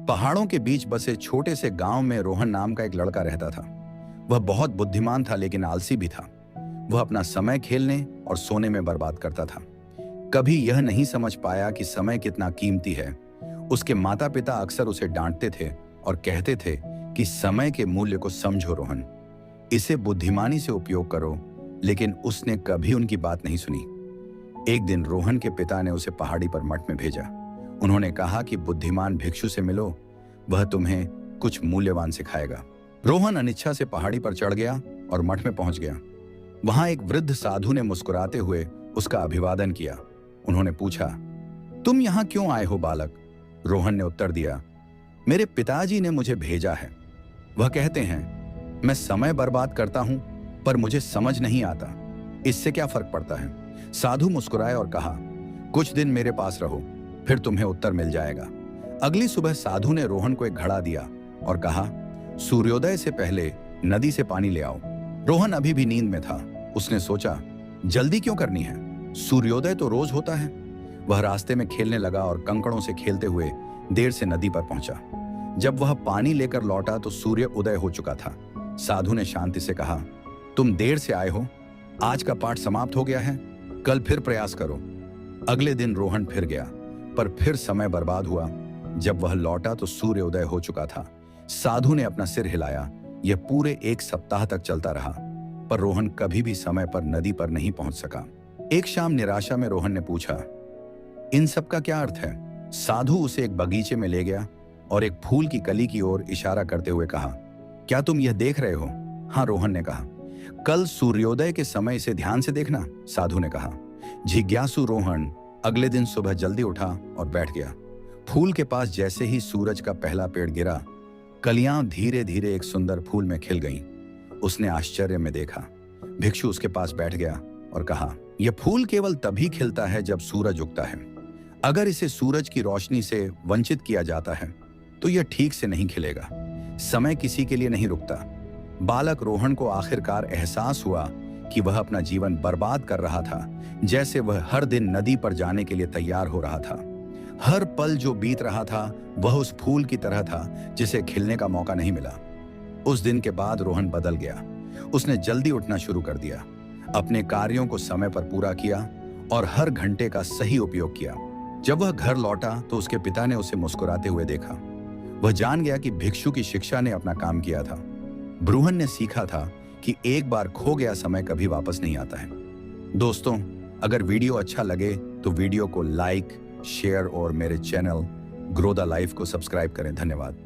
पहाड़ों के बीच बसे छोटे से गांव में रोहन नाम का एक लड़का रहता था। वह बहुत बुद्धिमान था लेकिन आलसी भी था। वह अपना समय खेलने और सोने में बर्बाद करता था। कभी यह नहीं समझ पाया कि समय कितना कीमती है। उसके माता पिता अक्सर उसे डांटते थे और कहते थे कि समय के मूल्य को समझो रोहन, इसे बुद्धिमानी से उपयोग करो, लेकिन उसने कभी उनकी बात नहीं सुनी। एक दिन रोहन के पिता ने उसे पहाड़ी पर मठ में भेजा। उन्होंने कहा कि बुद्धिमान भिक्षु से मिलो, वह तुम्हें कुछ मूल्यवान सिखाएगा। रोहन अनिच्छा से पहाड़ी पर चढ़ गया और मठ में पहुंच गया। वहां एक वृद्ध साधु ने मुस्कुराते हुए उसका अभिवादन किया। उन्होंने पूछा, तुम यहां क्यों आए हो बालक? रोहन ने उत्तर दिया, मेरे पिताजी ने मुझे भेजा है। वह कहते हैं मैं समय बर्बाद करता हूं पर मुझे समझ नहीं आता, इससे क्या फर्क पड़ता है? साधु मुस्कुराए और कहा, कुछ दिन मेरे पास रहो, फिर तुम्हें उत्तर मिल जाएगा। अगली सुबह साधु ने रोहन को एक घड़ा दिया और कहा, सूर्योदय से पहले नदी से पानी ले आओ। रोहन अभी भी नींद में था। उसने सोचा, जल्दी क्यों करनी है, सूर्योदय तो रोज होता है। वह रास्ते में खेलने लगा और कंकड़ों से खेलते हुए देर से नदी पर पहुंचा। जब वह पानी लेकर लौटा तो सूर्य उदय हो चुका था। साधु ने शांति से कहा, तुम देर से आए हो, आज का पाठ समाप्त हो गया है, कल फिर प्रयास करो। अगले दिन रोहन फिर गया, पर फिर समय बर्बाद हुआ। जब वह लौटा तो सूर्य उदय हो चुका था। साधु ने अपना सिर हिलाया। यह पूरे एक सप्ताह तक चलता रहा, पर रोहन कभी भी समय पर नदी पर नहीं पहुंच सका। एक शाम निराशा में रोहन ने पूछा, इन सब का क्या अर्थ है? साधु उसे एक बगीचे में ले गया और एक फूल की कली की ओर इशारा करते हुए कहा, क्या तुम यह देख रहे हो? हाँ, रोहन ने कहा। कल सूर्योदय के समय इसे ध्यान से देखना, साधु ने कहा। जिज्ञासु रोहन अगले दिन सुबह जल्दी उठा और बैठ गया। फूल के पास जैसे ही सूरज का पहला पेड़ गिरा, कलियां धीरे धीरे एक सुंदर फूल में खिल गईं। उसने आश्चर्य में देखा। भिक्षु उसके पास बैठ गया और कहा, यह फूल केवल तभी खिलता है जब सूरज उगता है। अगर इसे सूरज की रोशनी से वंचित किया जाता है तो यह ठीक से नहीं खिलेगा। समय किसी के लिए नहीं रुकता। बालक रोहन को आखिरकार एहसास हुआ कि वह अपना जीवन बर्बाद कर रहा था, जैसे वह हर दिन नदी पर जाने के लिए तैयार हो रहा था। हर पल जो बीत रहा था वह उस फूल की तरह था जिसे खिलने का मौका नहीं मिला। उस दिन के बाद रोहन बदल गया। उसने जल्दी उठना शुरू कर दिया, अपने कार्यों को समय पर पूरा किया और हर घंटे का सही उपयोग किया। जब वह घर लौटा तो उसके पिता ने उसे मुस्कुराते हुए देखा। वह जान गया कि भिक्षु की शिक्षा ने अपना काम किया था। रोहन ने सीखा था कि एक बार खो गया समय कभी वापस नहीं आता है। दोस्तों, अगर वीडियो अच्छा लगे तो वीडियो को लाइक, शेयर और मेरे चैनल ग्रो द लाइफ को सब्सक्राइब करें। धन्यवाद।